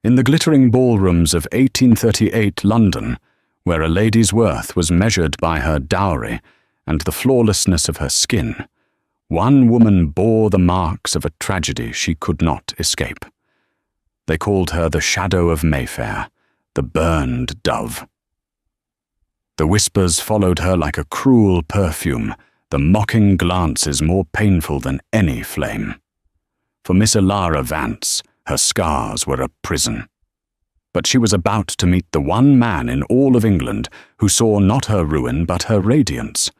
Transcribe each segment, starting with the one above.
In the glittering ballrooms of 1838 London, where a lady's worth was measured by her dowry and the flawlessness of her skin, one woman bore the marks of a tragedy she could not escape. They called her the Shadow of Mayfair, the burned dove. The whispers followed her like a cruel perfume, the mocking glances more painful than any flame. For Miss Elara Vance, her scars were a prison. But she was about to meet the one man in all of England who saw not her ruin but her radiance,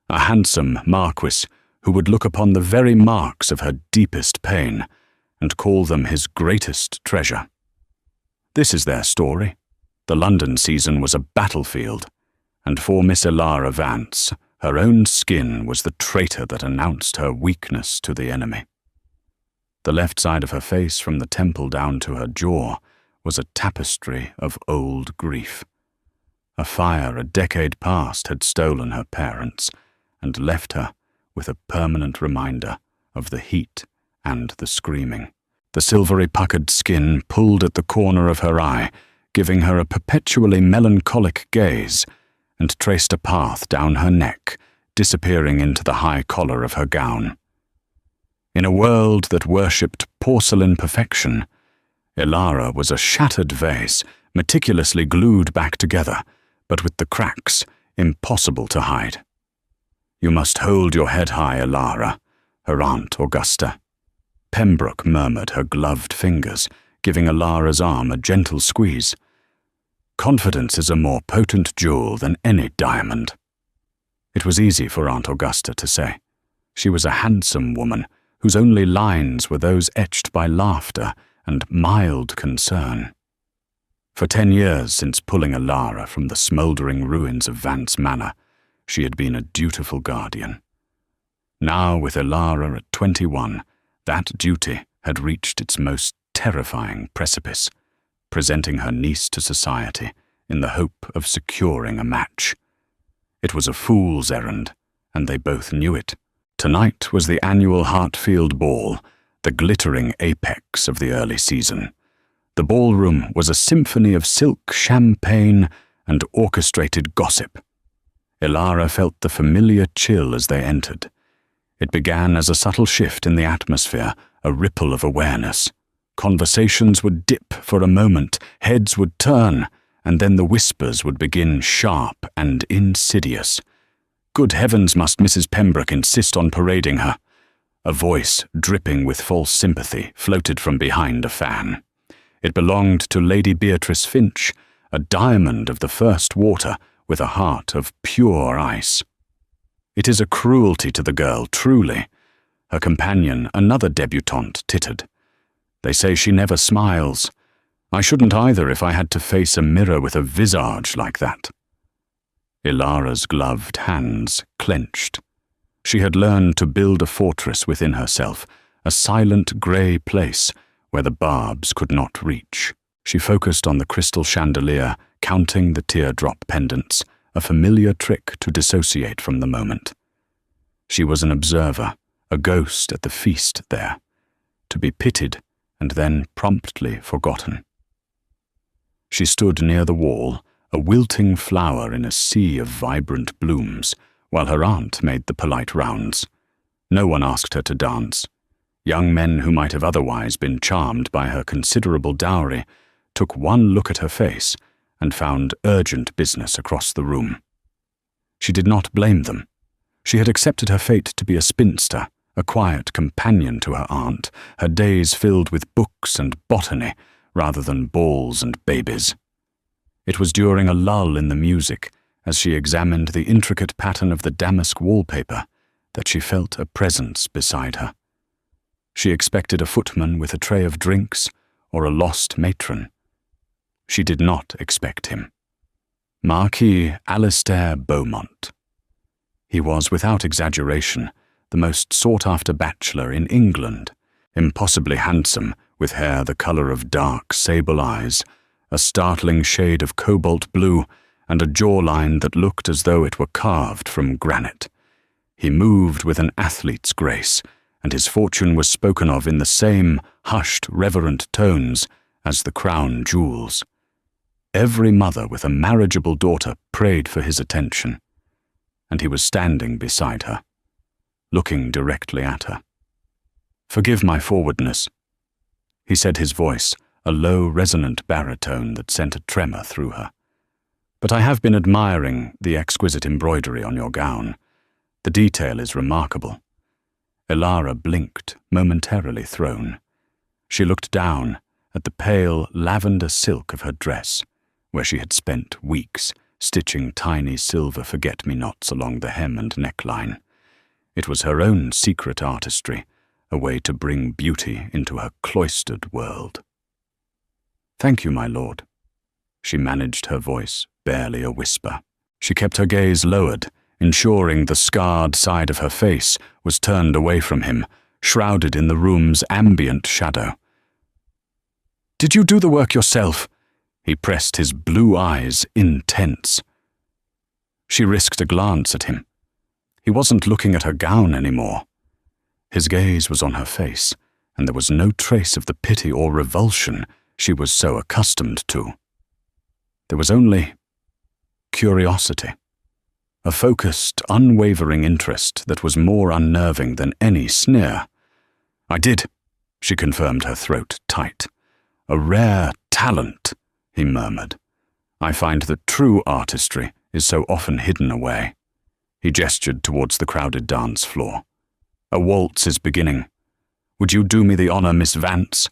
a handsome Marquis who would look upon the very marks of her deepest pain and call them his greatest treasure. This is their story. The London season was a battlefield, and for Miss Elara Vance, her own skin was the traitor that announced her weakness to the enemy. The left side of her face from the temple down to her jaw was a tapestry of old grief. A fire a decade past had stolen her parents and left her with a permanent reminder of the heat and the screaming. The silvery puckered skin pulled at the corner of her eye, giving her a perpetually melancholic gaze, and traced a path down her neck, disappearing into the high collar of her gown. In a world that worshipped porcelain perfection, Elara was a shattered vase, meticulously glued back together, but with the cracks impossible to hide. "You must hold your head high, Elara," her Aunt Augusta. Pembroke murmured her gloved fingers, giving Elara's arm a gentle squeeze. "Confidence is a more potent jewel than any diamond." It was easy for Aunt Augusta to say. She was a handsome woman, whose only lines were those etched by laughter and mild concern. For 10 years since pulling Elara from the smouldering ruins of Vance Manor, she had been a dutiful guardian. Now, with Elara at 21, that duty had reached its most terrifying precipice, presenting her niece to society in the hope of securing a match. It was a fool's errand, and they both knew it. Tonight was the annual Hartfield Ball, the glittering apex of the early season. The ballroom was a symphony of silk, champagne, and orchestrated gossip. Elara felt the familiar chill as they entered. It began as a subtle shift in the atmosphere, a ripple of awareness. Conversations would dip for a moment, heads would turn, and then the whispers would begin sharp and insidious. Good heavens, must Mrs. Pembroke insist on parading her? A voice, dripping with false sympathy, floated from behind a fan. It belonged to Lady Beatrice Finch, a diamond of the first water with a heart of pure ice. "It is a cruelty to the girl, truly." Her companion, another debutante, tittered. "They say she never smiles. I shouldn't either if I had to face a mirror with a visage like that." Elara's gloved hands clenched. She had learned to build a fortress within herself, a silent grey place where the barbs could not reach. She focused on the crystal chandelier, counting the teardrop pendants, a familiar trick to dissociate from the moment. She was an observer, a ghost at the feast there, to be pitied and then promptly forgotten. She stood near the wall, a wilting flower in a sea of vibrant blooms, while her aunt made the polite rounds. No one asked her to dance. Young men who might have otherwise been charmed by her considerable dowry took one look at her face and found urgent business across the room. She did not blame them. She had accepted her fate to be a spinster, a quiet companion to her aunt, her days filled with books and botany rather than balls and babies. It was during a lull in the music, as she examined the intricate pattern of the damask wallpaper, that she felt a presence beside her. She expected a footman with a tray of drinks or a lost matron. She did not expect him. Marquis Alistair Beaumont. He was, without exaggeration, the most sought-after bachelor in England, impossibly handsome, with hair the colour of dark sable eyes, a startling shade of cobalt blue, and a jawline that looked as though it were carved from granite. He moved with an athlete's grace, and his fortune was spoken of in the same hushed, reverent tones as the crown jewels. Every mother with a marriageable daughter prayed for his attention, and he was standing beside her, looking directly at her. "Forgive my forwardness," he said, his voice a low, resonant baritone that sent a tremor through her. "But I have been admiring the exquisite embroidery on your gown. The detail is remarkable." Elara blinked, momentarily thrown. She looked down at the pale lavender silk of her dress, where she had spent weeks stitching tiny silver forget-me-nots along the hem and neckline. It was her own secret artistry, a way to bring beauty into her cloistered world. "Thank you, my lord." She managed her voice, barely a whisper. She kept her gaze lowered, ensuring the scarred side of her face was turned away from him, shrouded in the room's ambient shadow. "Did you do the work yourself?" He pressed his blue eyes intense. She risked a glance at him. He wasn't looking at her gown anymore. His gaze was on her face, and there was no trace of the pity or revulsion she was so accustomed to. There was only curiosity, a focused, unwavering interest that was more unnerving than any sneer. "I did," she confirmed, her throat tight. "A rare talent," he murmured. "I find that true artistry is so often hidden away." He gestured towards the crowded dance floor. "A waltz is beginning. Would you do me the honor, Miss Vance?"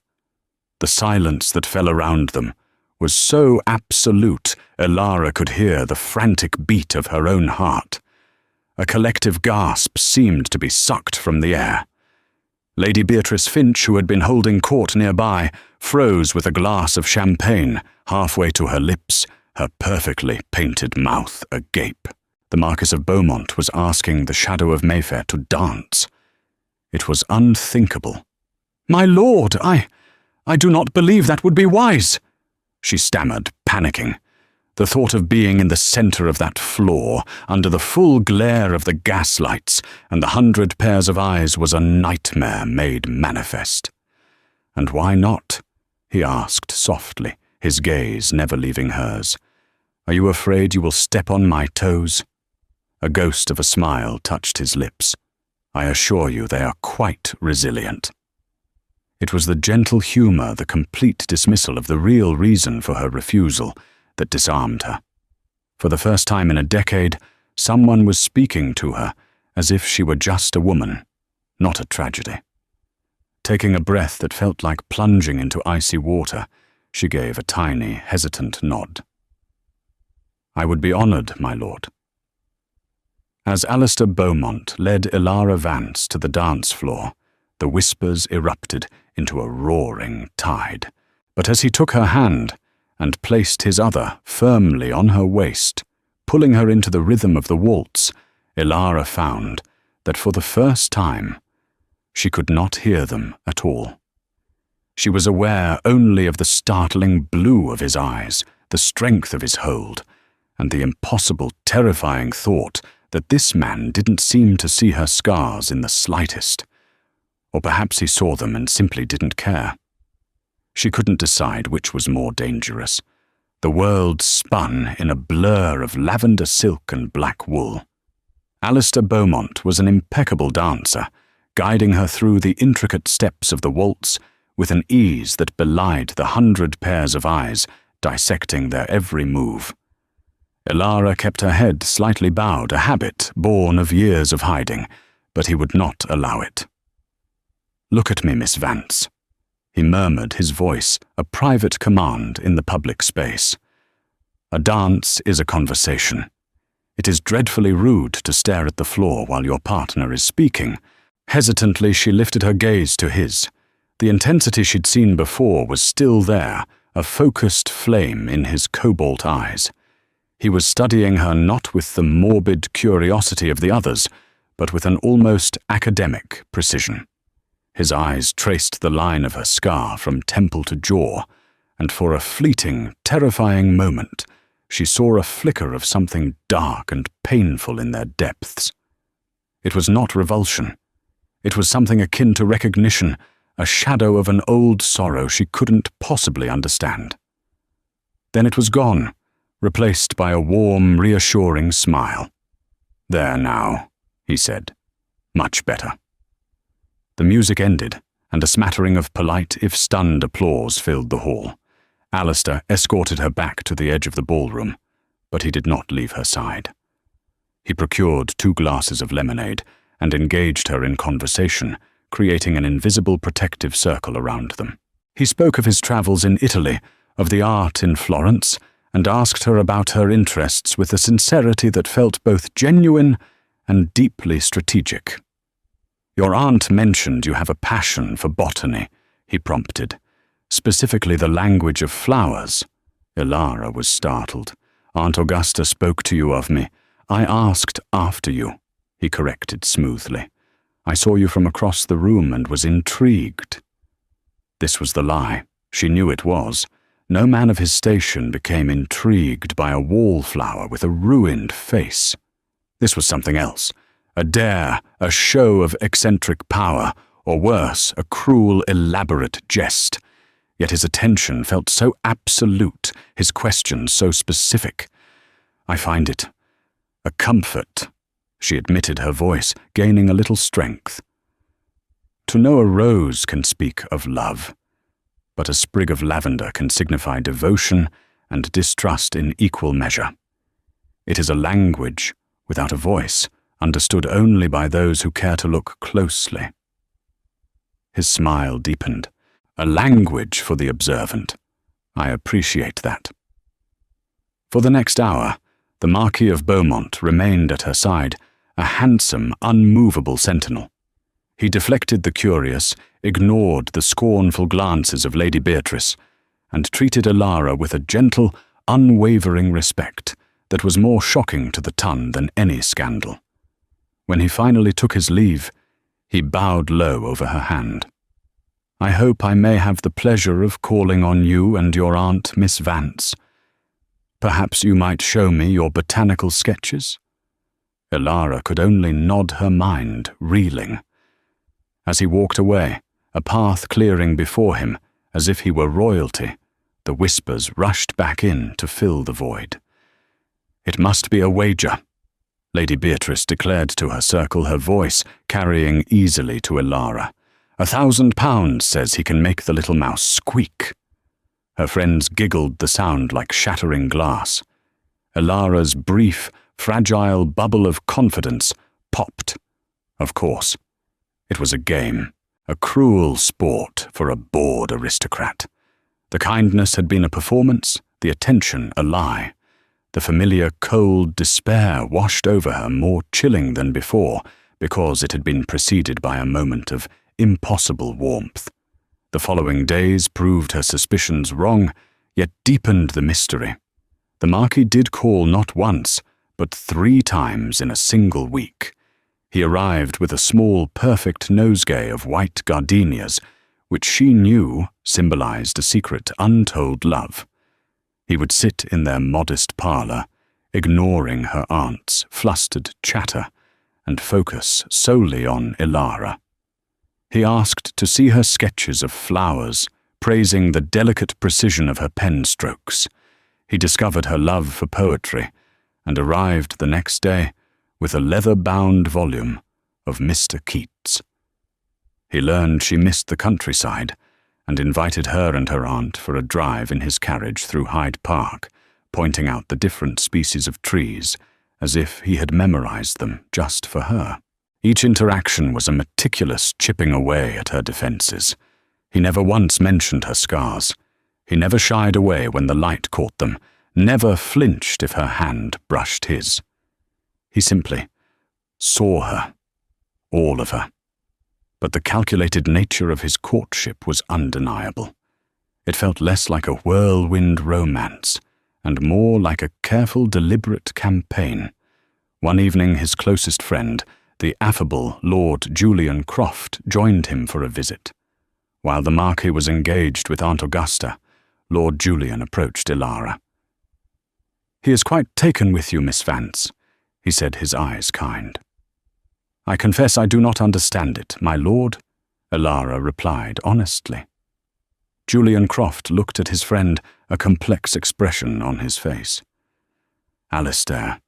The silence that fell around them was so absolute, Elara could hear the frantic beat of her own heart. A collective gasp seemed to be sucked from the air. Lady Beatrice Finch, who had been holding court nearby, froze with a glass of champagne halfway to her lips, her perfectly painted mouth agape. The Marquis of Beaumont was asking the Shadow of Mayfair to dance. It was unthinkable. "My lord, I do not believe that would be wise," she stammered, panicking. The thought of being in the center of that floor, under the full glare of the gaslights and the 100 pairs of eyes, was a nightmare made manifest. "And why not?" he asked softly, his gaze never leaving hers. "Are you afraid you will step on my toes?" A ghost of a smile touched his lips. "I assure you they are quite resilient." It was the gentle humor, the complete dismissal of the real reason for her refusal, that disarmed her. For the first time in a decade, someone was speaking to her as if she were just a woman, not a tragedy. Taking a breath that felt like plunging into icy water, she gave a tiny, hesitant nod. "I would be honored, my lord." As Alistair Beaumont led Elara Vance to the dance floor, the whispers erupted into a roaring tide. But as he took her hand and placed his other firmly on her waist, pulling her into the rhythm of the waltz, Elara found that for the first time she could not hear them at all. She was aware only of the startling blue of his eyes, the strength of his hold, and the impossible, terrifying thought that this man didn't seem to see her scars in the slightest. Or perhaps he saw them and simply didn't care. She couldn't decide which was more dangerous. The world spun in a blur of lavender silk and black wool. Alistair Beaumont was an impeccable dancer, guiding her through the intricate steps of the waltz with an ease that belied the 100 pairs of eyes dissecting their every move. Elara kept her head slightly bowed, a habit born of years of hiding, but he would not allow it. "Look at me, Miss Vance," he murmured, his voice a private command in the public space. "A dance is a conversation. It is dreadfully rude to stare at the floor while your partner is speaking." Hesitantly, she lifted her gaze to his. The intensity she'd seen before was still there, a focused flame in his cobalt eyes. He was studying her not with the morbid curiosity of the others, but with an almost academic precision. His eyes traced the line of her scar from temple to jaw, and for a fleeting, terrifying moment, she saw a flicker of something dark and painful in their depths. It was not revulsion. It was something akin to recognition, a shadow of an old sorrow she couldn't possibly understand. Then it was gone, replaced by a warm, reassuring smile. "There now," he said. "Much better." The music ended, and a smattering of polite, if stunned, applause filled the hall. Alistair escorted her back to the edge of the ballroom, but he did not leave her side. He procured 2 glasses of lemonade and engaged her in conversation, creating an invisible protective circle around them. He spoke of his travels in Italy, of the art in Florence, and asked her about her interests with a sincerity that felt both genuine and deeply strategic. "Your aunt mentioned you have a passion for botany," he prompted, "specifically the language of flowers." Ilara was startled. "Aunt Augusta spoke to you of me. I asked after you," he corrected smoothly. "I saw you from across the room and was intrigued." This was the lie. She knew it was. No man of his station became intrigued by a wallflower with a ruined face. This was something else. A dare, a show of eccentric power, or worse, a cruel, elaborate jest. Yet his attention felt so absolute, his questions so specific. "I find it a comfort," she admitted, her voice gaining a little strength. "To know a rose can speak of love, but a sprig of lavender can signify devotion and distrust in equal measure. It is a language without a voice, understood only by those who care to look closely." His smile deepened. "A language for the observant. I appreciate that." For the next hour, the Marquis of Beaumont remained at her side, a handsome, unmovable sentinel. He deflected the curious, ignored the scornful glances of Lady Beatrice, and treated Ilara with a gentle, unwavering respect that was more shocking to the ton than any scandal. When he finally took his leave, he bowed low over her hand. "I hope I may have the pleasure of calling on you and your aunt, Miss Vance. Perhaps you might show me your botanical sketches?" Ilara could only nod her mind, reeling. As he walked away, a path clearing before him, as if he were royalty, the whispers rushed back in to fill the void. "It must be a wager," Lady Beatrice declared to her circle, her voice carrying easily to Ilara. £1,000 says he can make the little mouse squeak." Her friends giggled the sound like shattering glass. Ilara's brief, fragile bubble of confidence popped. Of course, it was a game, a cruel sport for a bored aristocrat. The kindness had been a performance, the attention a lie. The familiar cold despair washed over her, more chilling than before, because it had been preceded by a moment of impossible warmth. The following days proved her suspicions wrong, yet deepened the mystery. The Marquis did call not once, but 3 times in a single week. He arrived with a small, perfect nosegay of white gardenias, which she knew symbolized a secret, untold love. He would sit in their modest parlour, ignoring her aunt's flustered chatter, and focus solely on Ilara. He asked to see her sketches of flowers, praising the delicate precision of her pen strokes. He discovered her love for poetry, and arrived the next day with a leather-bound volume of Mr. Keats. He learned she missed the countryside, and invited her and her aunt for a drive in his carriage through Hyde Park, pointing out the different species of trees, as if he had memorized them just for her. Each interaction was a meticulous chipping away at her defenses. He never once mentioned her scars. He never shied away when the light caught them, never flinched if her hand brushed his. He simply saw her, all of her. But the calculated nature of his courtship was undeniable. It felt less like a whirlwind romance, and more like a careful, deliberate campaign. One evening his closest friend, the affable Lord Julian Croft, joined him for a visit. While the Marquis was engaged with Aunt Augusta, Lord Julian approached Ilara. "He is quite taken with you, Miss Vance," he said, his eyes kind. "I confess I do not understand it, my lord," Elara replied honestly. Julian Croft looked at his friend, a complex expression on his face. Alistair,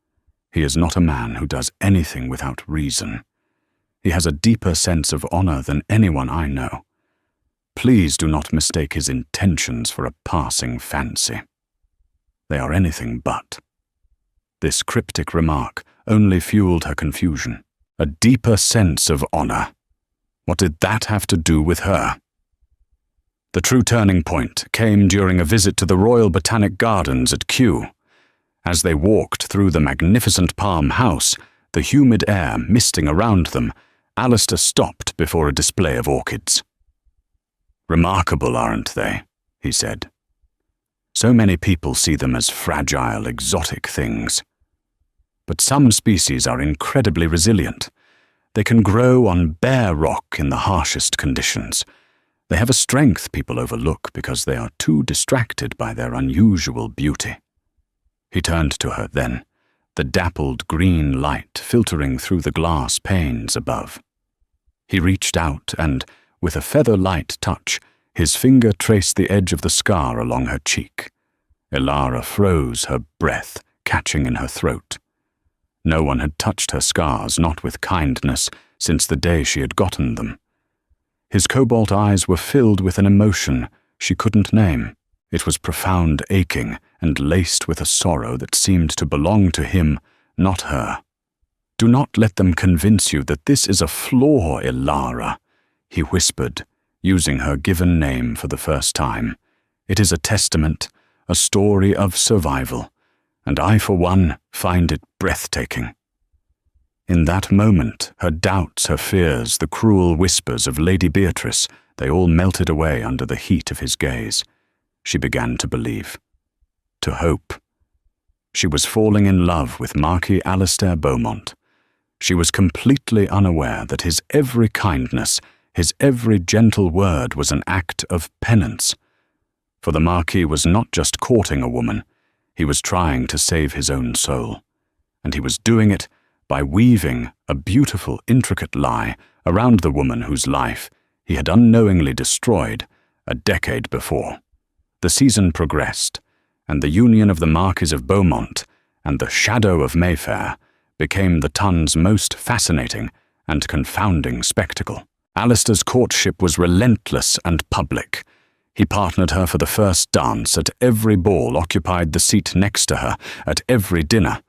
he is not a man who does anything without reason. He has a deeper sense of honor than anyone I know. Please do not mistake his intentions for a passing fancy. They are anything but. This cryptic remark only fueled her confusion. A deeper sense of honor. What did that have to do with her? The true turning point came during a visit to the Royal Botanic Gardens at Kew. As they walked through the magnificent palm house, the humid air misting around them, Alistair stopped before a display of orchids. "Remarkable, aren't they?" he said. "So many people see them as fragile, exotic things. But some species are incredibly resilient. They can grow on bare rock in the harshest conditions. They have a strength people overlook because they are too distracted by their unusual beauty." He turned to her then, the dappled green light filtering through the glass panes above. He reached out and, with a feather-light touch, his finger traced the edge of the scar along her cheek. Elara froze, her breath catching in her throat. No one had touched her scars, not with kindness, since the day she had gotten them. His cobalt eyes were filled with an emotion she couldn't name. It was profound aching and laced with a sorrow that seemed to belong to him, not her. "Do not let them convince you that this is a flaw, Elara," he whispered, using her given name for the first time. "It is a testament, a story of survival, and I, for one, find it breathtaking." In that moment, her doubts, her fears, the cruel whispers of Lady Beatrice, they all melted away under the heat of his gaze. She began to believe, to hope. She was falling in love with Marquis Alistair Beaumont. She was completely unaware that his every kindness, his every gentle word was an act of penance. For the Marquis was not just courting a woman, he was trying to save his own soul. And he was doing it by weaving a beautiful, intricate lie around the woman whose life he had unknowingly destroyed a decade before. The season progressed, and the union of the Marquis of Beaumont and the Shadow of Mayfair became the Tun's most fascinating and confounding spectacle. Alistair's courtship was relentless and public. He partnered her for the first dance, at every ball occupied the seat next to her, at every dinner,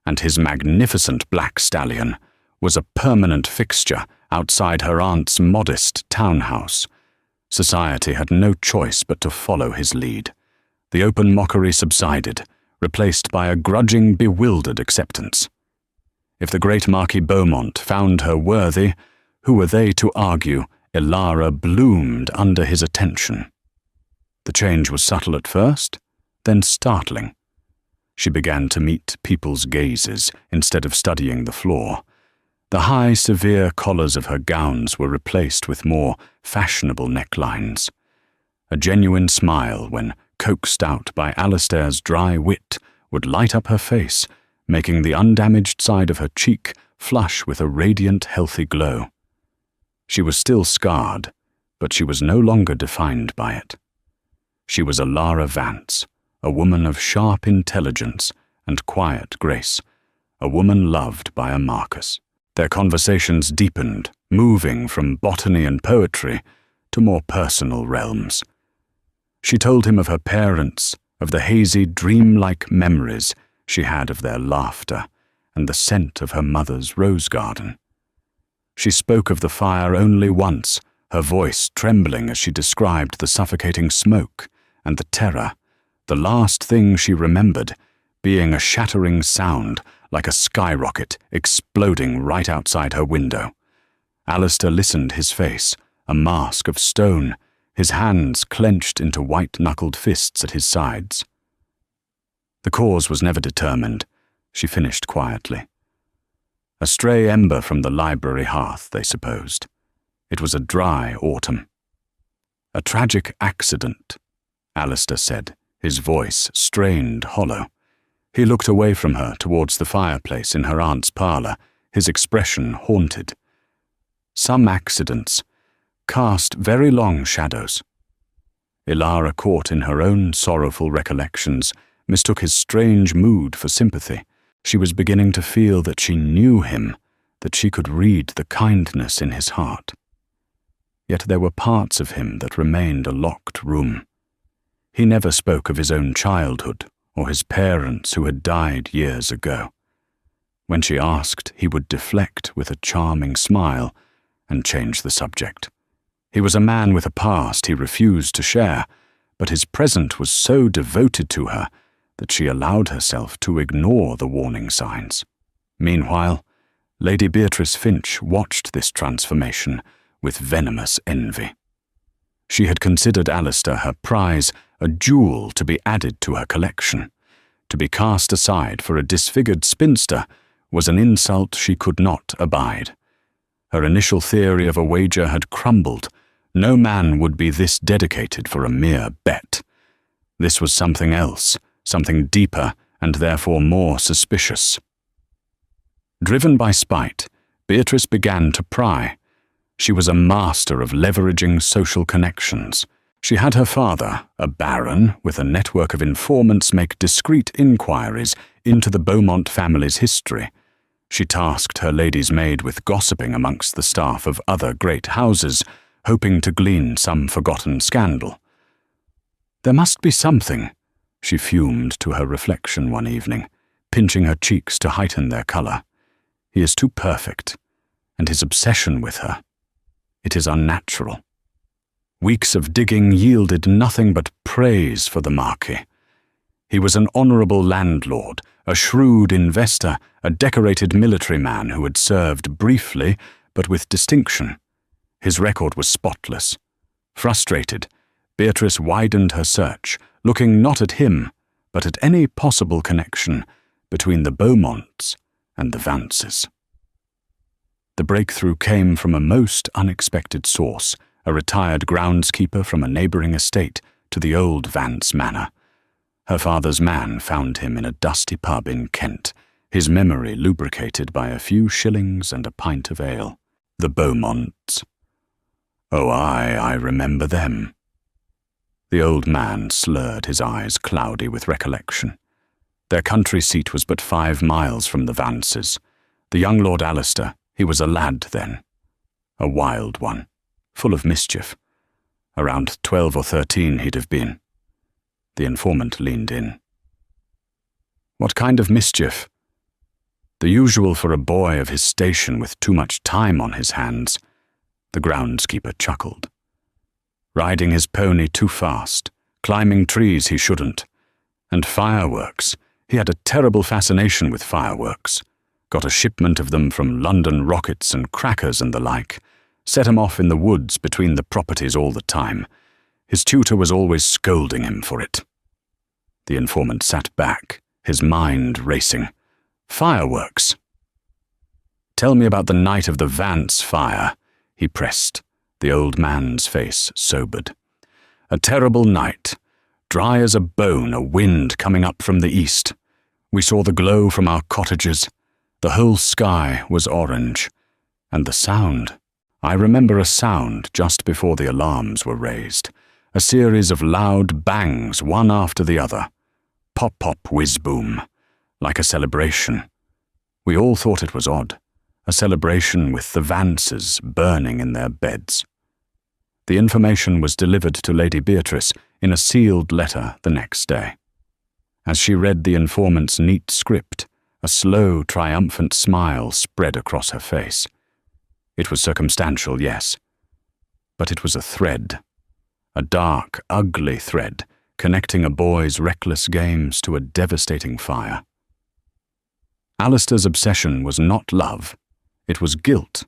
and his magnificent black stallion was a permanent fixture outside her aunt's modest townhouse. Society had no choice but to follow his lead. The open mockery subsided, replaced by a grudging, bewildered acceptance. If the great Marquis Beaumont found her worthy, who were they to argue? Elara bloomed under his attention. The change was subtle at first, then startling. She began to meet people's gazes instead of studying the floor. The high, severe collars of her gowns were replaced with more fashionable necklines. A genuine smile, when coaxed out by Alistair's dry wit, would light up her face, making the undamaged side of her cheek flush with a radiant, healthy glow. She was still scarred, but she was no longer defined by it. She was Elara Vance, a woman of sharp intelligence and quiet grace, a woman loved by a Marquis. Their conversations deepened, moving from botany and poetry to more personal realms. She told him of her parents, of the hazy, dreamlike memories she had of their laughter and the scent of her mother's rose garden. She spoke of the fire only once, her voice trembling as she described the suffocating smoke and the terror, the last thing she remembered being a shattering sound like a skyrocket exploding right outside her window. Alistair listened, his face a mask of stone, his hands clenched into white-knuckled fists at his sides. The cause was never determined, she finished quietly. A stray ember from the library hearth, they supposed. It was a dry autumn. "A tragic accident," Alistair said, his voice strained, hollow. He looked away from her towards the fireplace in her aunt's parlour, his expression haunted. "Some accidents, cast very long shadows. Ilara, caught in her own sorrowful recollections, mistook his strange mood for sympathy. She was beginning to feel that she knew him, that she could read the kindness in his heart. Yet there were parts of him that remained a locked room. He never spoke of his own childhood or his parents who had died years ago. When she asked, he would deflect with a charming smile and change the subject. He was a man with a past he refused to share, but his present was so devoted to her that she allowed herself to ignore the warning signs. Meanwhile, Lady Beatrice Finch watched this transformation with venomous envy. She had considered Alistair her prize, a jewel to be added to her collection. To be cast aside for a disfigured spinster was an insult she could not abide. Her initial theory of a wager had crumbled. No man would be this dedicated for a mere bet. This was something else, something deeper and therefore more suspicious. Driven by spite, Beatrice began to pry. She was a master of leveraging social connections. She had her father, a baron with a network of informants, make discreet inquiries into the Beaumont family's history. She tasked her lady's maid with gossiping amongst the staff of other great houses, hoping to glean some forgotten scandal. There must be something, she fumed to her reflection one evening, pinching her cheeks to heighten their colour. He is too perfect, and his obsession with her, it is unnatural. Weeks of digging yielded nothing but praise for the Marquis. He was an honourable landlord, a shrewd investor, a decorated military man who had served briefly but with distinction. His record was spotless. Frustrated, Beatrice widened her search, looking not at him, but at any possible connection between the Beaumonts and the Vances. The breakthrough came from a most unexpected source, a retired groundskeeper from a neighbouring estate to the old Vance manor. Her father's man found him in a dusty pub in Kent, his memory lubricated by a few shillings and a pint of ale. The Beaumonts. Oh, I remember them. The old man slurred, his eyes cloudy with recollection. Their country seat was but 5 miles from the Vances. The young Lord Alistair, he was a lad then, a wild one, full of mischief. Around 12 or 13 he'd have been. The informant leaned in. What kind of mischief? The usual for a boy of his station with too much time on his hands. The groundskeeper chuckled. Riding his pony too fast, climbing trees he shouldn't, and fireworks. He had a terrible fascination with fireworks. Got a shipment of them from London rockets and crackers and the like. Set him off in the woods between the properties all the time. His tutor was always scolding him for it. The informant sat back, his mind racing. Fireworks. Tell me about the night of the Vance fire, he pressed, the old man's face sobered. A terrible night, dry as a bone, a wind coming up from the east. We saw the glow from our cottages. The whole sky was orange. And the sound. I remember a sound just before the alarms were raised. A series of loud bangs, one after the other. Pop, pop, whiz, boom. Like a celebration. We all thought it was odd. A celebration with the Vances burning in their beds. The information was delivered to Lady Beatrice in a sealed letter the next day. As she read the informant's neat script, a slow, triumphant smile spread across her face. It was circumstantial, yes, but it was a thread, a dark, ugly thread, connecting a boy's reckless games to a devastating fire. Alistair's obsession was not love, it was guilt.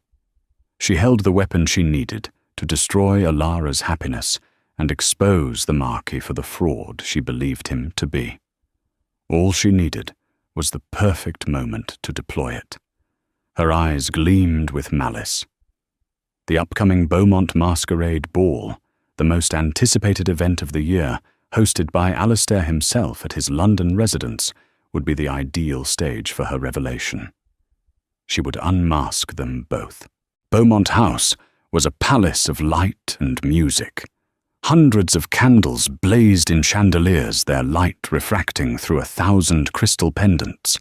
She held the weapon she needed to destroy Ilara's happiness and expose the Marquis for the fraud she believed him to be. All she needed was the perfect moment to deploy it. Her eyes gleamed with malice. The upcoming Beaumont Masquerade Ball, the most anticipated event of the year, hosted by Alistair himself at his London residence, would be the ideal stage for her revelation. She would unmask them both. Beaumont House was a palace of light and music. Hundreds of candles blazed in chandeliers, their light refracting through 1,000 crystal pendants.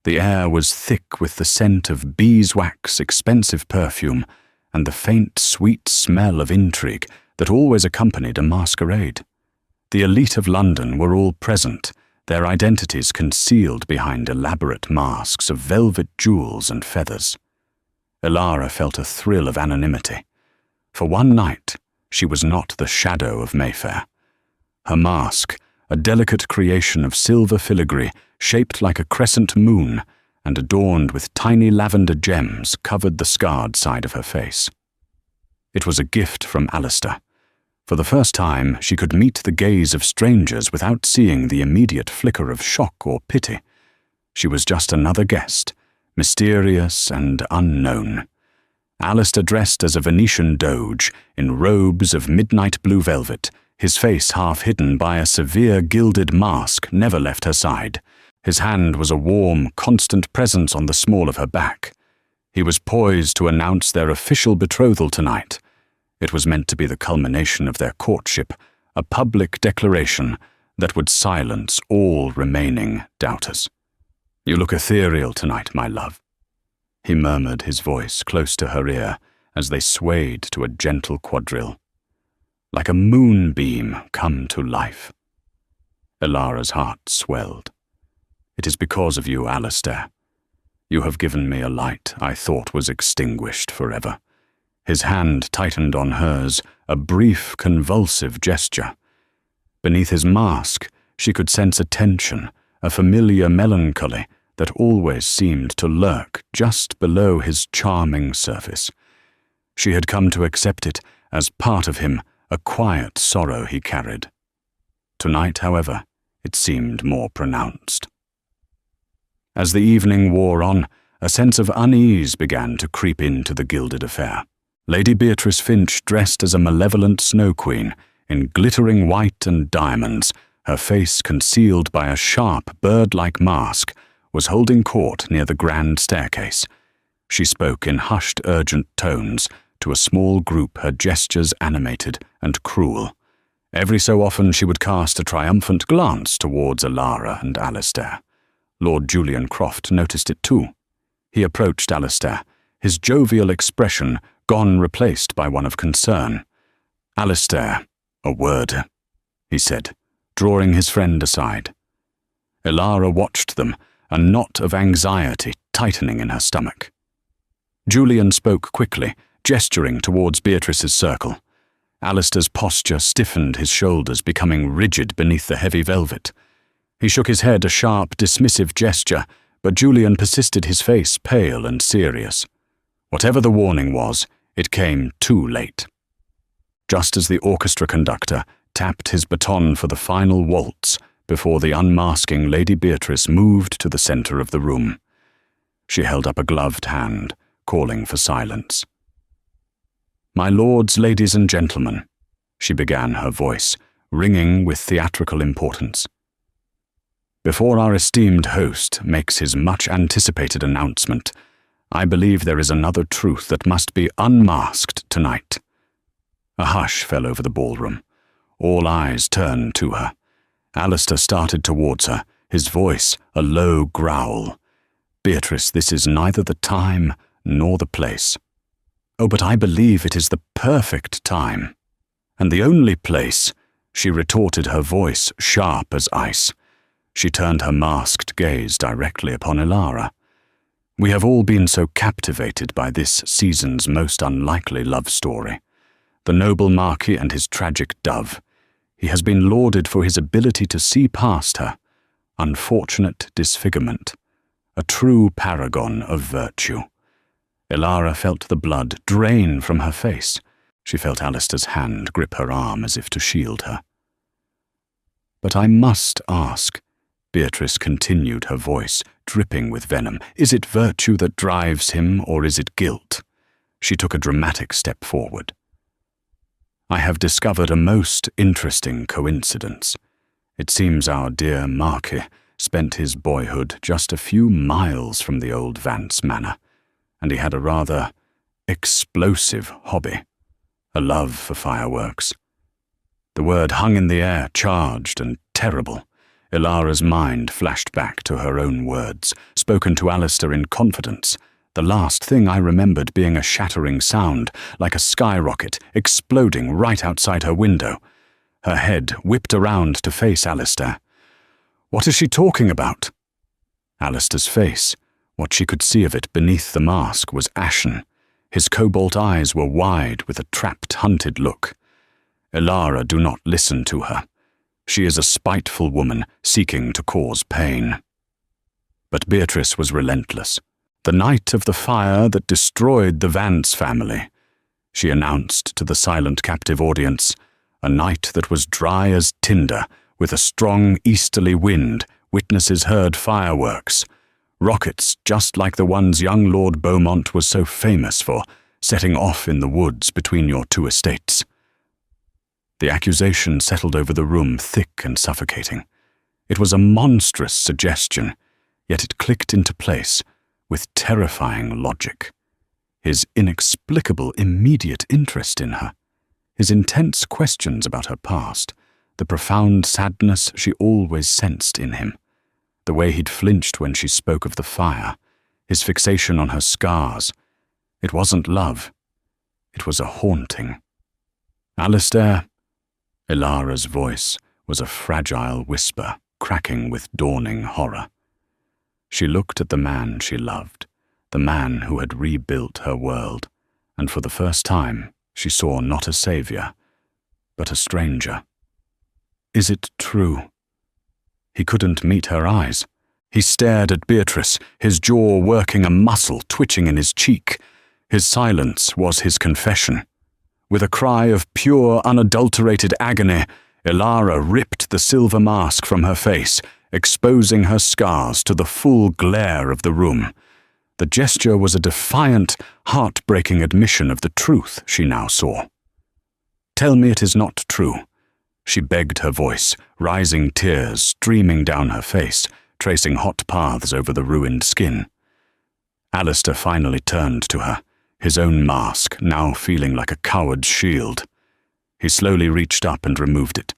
The air was thick with the scent of beeswax, expensive perfume, and the faint, sweet smell of intrigue that always accompanied a masquerade. The elite of London were all present, their identities concealed behind elaborate masks of velvet jewels and feathers. Elara felt a thrill of anonymity. For one night, she was not the shadow of Mayfair. Her mask, a delicate creation of silver filigree shaped like a crescent moon and adorned with tiny lavender gems, covered the scarred side of her face. It was a gift from Alistair. For the first time, she could meet the gaze of strangers without seeing the immediate flicker of shock or pity. She was just another guest, mysterious and unknown. Alistair, dressed as a Venetian doge, in robes of midnight blue velvet, his face half hidden by a severe gilded mask, never left her side. His hand was a warm, constant presence on the small of her back. He was poised to announce their official betrothal tonight. It was meant to be the culmination of their courtship, a public declaration that would silence all remaining doubters. "You look ethereal tonight, my love," he murmured, his voice close to her ear as they swayed to a gentle quadrille. "Like a moonbeam come to life." Elara's heart swelled. "It is because of you, Alistair. You have given me a light I thought was extinguished forever." His hand tightened on hers, a brief, convulsive gesture. Beneath his mask, she could sense a tension, a familiar melancholy that always seemed to lurk just below his charming surface. She had come to accept it as part of him, a quiet sorrow he carried. Tonight, however, it seemed more pronounced. As the evening wore on, a sense of unease began to creep into the gilded affair. Lady Beatrice Finch, dressed as a malevolent snow queen, in glittering white and diamonds, her face concealed by a sharp, bird-like mask, was holding court near the grand staircase. She spoke in hushed, urgent tones to a small group, her gestures animated and cruel. Every so often she would cast a triumphant glance towards Elara and Alistair. Lord Julian Croft noticed it too. He approached Alistair, his jovial expression gone, replaced by one of concern. "Alistair, a word," he said, drawing his friend aside. Elara watched them, a knot of anxiety tightening in her stomach. Julian spoke quickly, gesturing towards Beatrice's circle. Alistair's posture stiffened, his shoulders becoming rigid beneath the heavy velvet. He shook his head, a sharp, dismissive gesture, but Julian persisted, his face pale and serious. Whatever the warning was, it came too late. Just as the orchestra conductor tapped his baton for the final waltz, before the unmasking Lady Beatrice moved to the center of the room. She held up a gloved hand, calling for silence. "My lords, ladies and gentlemen," she began, her voice ringing with theatrical importance. "Before our esteemed host makes his much-anticipated announcement, I believe there is another truth that must be unmasked tonight." A hush fell over the ballroom. All eyes turned to her. Alistair started towards her, his voice a low growl. "Beatrice, this is neither the time nor the place." "Oh, but I believe it is the perfect time. And the only place," she retorted, her voice sharp as ice. She turned her masked gaze directly upon Elara. "We have all been so captivated by this season's most unlikely love story. The noble Marquis and his tragic dove. He has been lauded for his ability to see past her. Unfortunate disfigurement. A true paragon of virtue." Elara felt the blood drain from her face. She felt Alistair's hand grip her arm as if to shield her. "But I must ask," Beatrice continued, her voice dripping with venom, "is it virtue that drives him, or is it guilt?" She took a dramatic step forward. "I have discovered a most interesting coincidence. It seems our dear Marquis spent his boyhood just a few miles from the old Vance Manor, and he had a rather explosive hobby, a love for fireworks. The word hung in the air, charged and terrible. Ilara's mind flashed back to her own words, spoken to Alistair in confidence. The last thing I remembered being a shattering sound, like a skyrocket exploding right outside her window. Her head whipped around to face Alistair. "What is she talking about?" Alistair's face, what she could see of it beneath the mask, was ashen. His cobalt eyes were wide with a trapped, hunted look. "Ilara, do not listen to her. She is a spiteful woman seeking to cause pain." But Beatrice was relentless. "The night of the fire that destroyed the Vance family," she announced to the silent captive audience, "a night that was dry as tinder, with a strong easterly wind, witnesses heard fireworks. Rockets just like the ones young Lord Beaumont was so famous for, setting off in the woods between your two estates." The accusation settled over the room, thick and suffocating. It was a monstrous suggestion, yet it clicked into place with terrifying logic. His inexplicable immediate interest in her, his intense questions about her past, the profound sadness she always sensed in him, the way he'd flinched when she spoke of the fire, his fixation on her scars. It wasn't love. It was a haunting. "Alistair," Ilara's voice was a fragile whisper, cracking with dawning horror. She looked at the man she loved, the man who had rebuilt her world, and for the first time she saw not a savior, but a stranger. "Is it true?" He couldn't meet her eyes. He stared at Beatrice, his jaw working, a muscle twitching in his cheek. His silence was his confession. With a cry of pure, unadulterated agony, Ilara ripped the silver mask from her face, exposing her scars to the full glare of the room. The gesture was a defiant, heartbreaking admission of the truth she now saw. "Tell me it is not true," she begged, her voice, rising tears streaming down her face, tracing hot paths over the ruined skin. Alistair finally turned to her, his own mask now feeling like a coward's shield. He slowly reached up and removed it.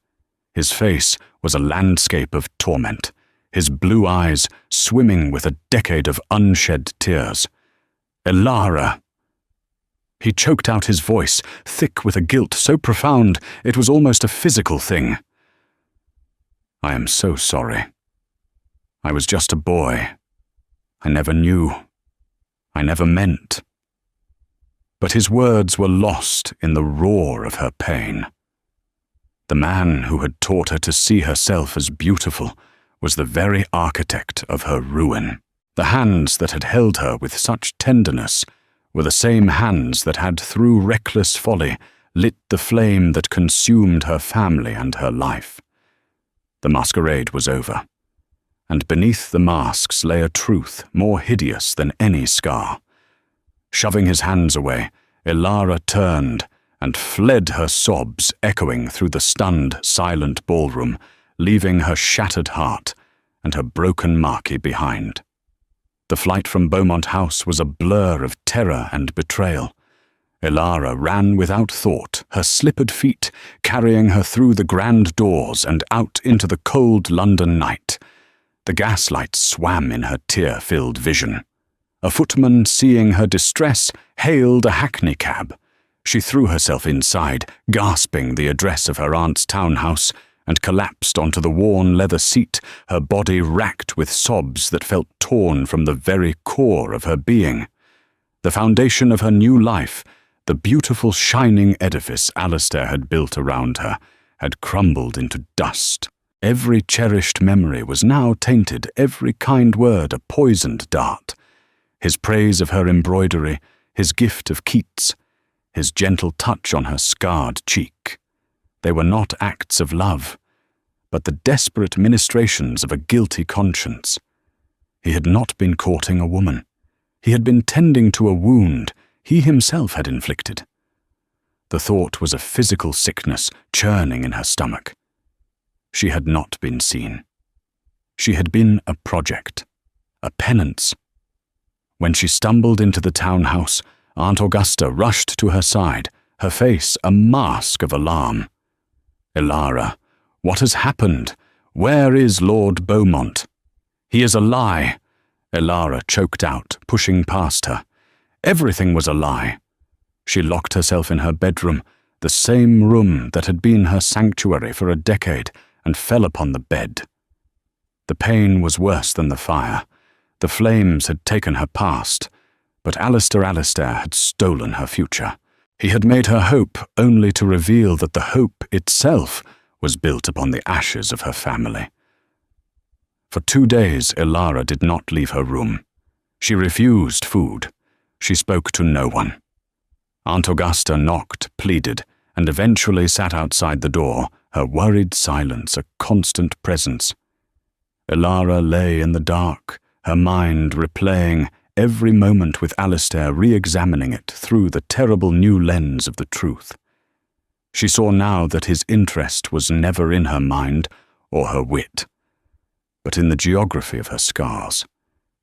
His face was a landscape of torment, his blue eyes swimming with a decade of unshed tears. "Ilara!" He choked out his voice, thick with a guilt so profound it was almost a physical thing. "I am so sorry. I was just a boy. I never knew. I never meant." But his words were lost in the roar of her pain. The man who had taught her to see herself as beautiful was the very architect of her ruin. The hands that had held her with such tenderness were the same hands that had, through reckless folly, lit the flame that consumed her family and her life. The masquerade was over, and beneath the masks lay a truth more hideous than any scar. Shoving his hands away, Ilara turned and fled, her sobs echoing through the stunned, silent ballroom, leaving her shattered heart and her broken Marquis behind. The flight from Beaumont House was a blur of terror and betrayal. Ilara ran without thought, her slippered feet carrying her through the grand doors and out into the cold London night. The gaslight swam in her tear-filled vision. A footman, seeing her distress, hailed a hackney cab. She threw herself inside, gasping the address of her aunt's townhouse, and collapsed onto the worn leather seat, her body racked with sobs that felt torn from the very core of her being. The foundation of her new life, the beautiful shining edifice Alistair had built around her, had crumbled into dust. Every cherished memory was now tainted, every kind word a poisoned dart. His praise of her embroidery, his gift of Keats, his gentle touch on her scarred cheek. They were not acts of love, but the desperate ministrations of a guilty conscience. He had not been courting a woman. He had been tending to a wound he himself had inflicted. The thought was a physical sickness churning in her stomach. She had not been seen. She had been a project, a penance. When she stumbled into the townhouse, Aunt Augusta rushed to her side, her face a mask of alarm. "Elara, what has happened? Where is Lord Beaumont?" "He is a lie," Elara choked out, pushing past her. Everything was a lie. She locked herself in her bedroom, the same room that had been her sanctuary for a decade, and fell upon the bed. The pain was worse than the fire. The flames had taken her past, but Alistair had stolen her future. He had made her hope only to reveal that the hope itself was built upon the ashes of her family. For 2 days, Elara did not leave her room. She refused food. She spoke to no one. Aunt Augusta knocked, pleaded, and eventually sat outside the door, her worried silence a constant presence. Elara lay in the dark, her mind replaying every moment with Alistair re-examining it through the terrible new lens of the truth. She saw now that his interest was never in her mind or her wit, but in the geography of her scars.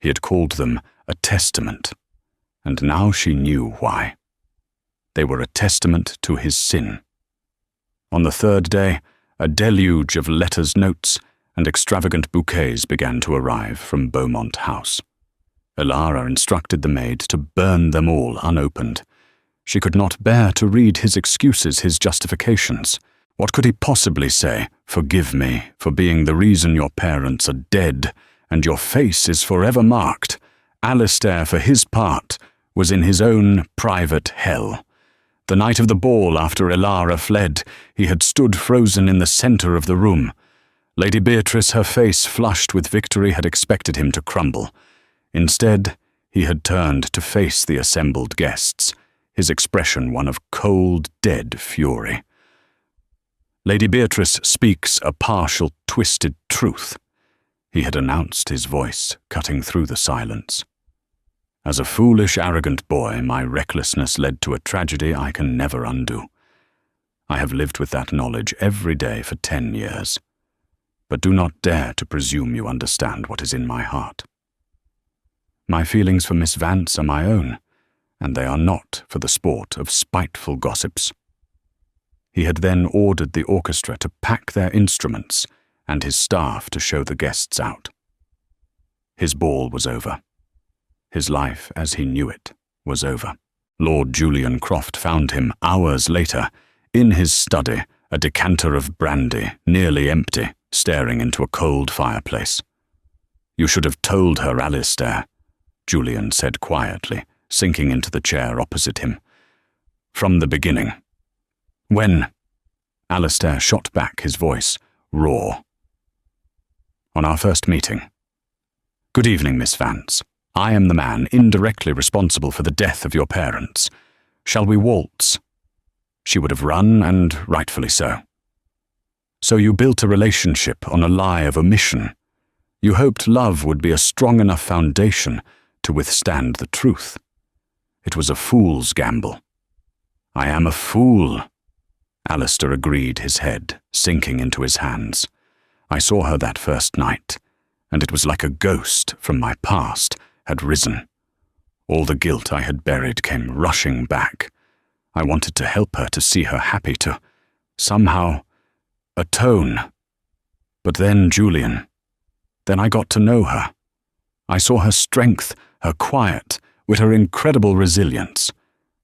He had called them a testament, and now she knew why. They were a testament to his sin. On the 3rd day, a deluge of letters, notes, and extravagant bouquets began to arrive from Beaumont House. Elara instructed the maid to burn them all unopened. She could not bear to read his excuses, his justifications. What could he possibly say? "Forgive me for being the reason your parents are dead, and your face is forever marked." Alistair, for his part, was in his own private hell. The night of the ball after Elara fled, he had stood frozen in the centre of the room. Lady Beatrice, her face flushed with victory, had expected him to crumble. Instead, he had turned to face the assembled guests, his expression one of cold, dead fury. "Lady Beatrice speaks a partial, twisted truth," he had announced, his voice cutting through the silence. "As a foolish, arrogant boy, my recklessness led to a tragedy I can never undo. I have lived with that knowledge every day for 10 years. But do not dare to presume you understand what is in my heart. My feelings for Miss Vance are my own, and they are not for the sport of spiteful gossips." He had then ordered the orchestra to pack their instruments and his staff to show the guests out. His ball was over. His life as he knew it was over. Lord Julian Croft found him hours later, in his study, a decanter of brandy, nearly empty, staring into a cold fireplace. "You should have told her, Alistair," Julian said quietly, sinking into the chair opposite him. "From the beginning." "When?" Alistair shot back, his voice raw. "On our first meeting. Good evening, Miss Vance. I am the man indirectly responsible for the death of your parents. Shall we waltz?" She would have run, and rightfully so. "So you built a relationship on a lie of omission. You hoped love would be a strong enough foundation to withstand the truth. It was a fool's gamble." "I am a fool," Alistair agreed, his head sinking into his hands. "I saw her that first night, and it was like a ghost from my past had risen. All the guilt I had buried came rushing back. I wanted to help her, to see her happy, to somehow atone. But then, Julian, then I got to know her. I saw her strength, her quiet, with her incredible resilience.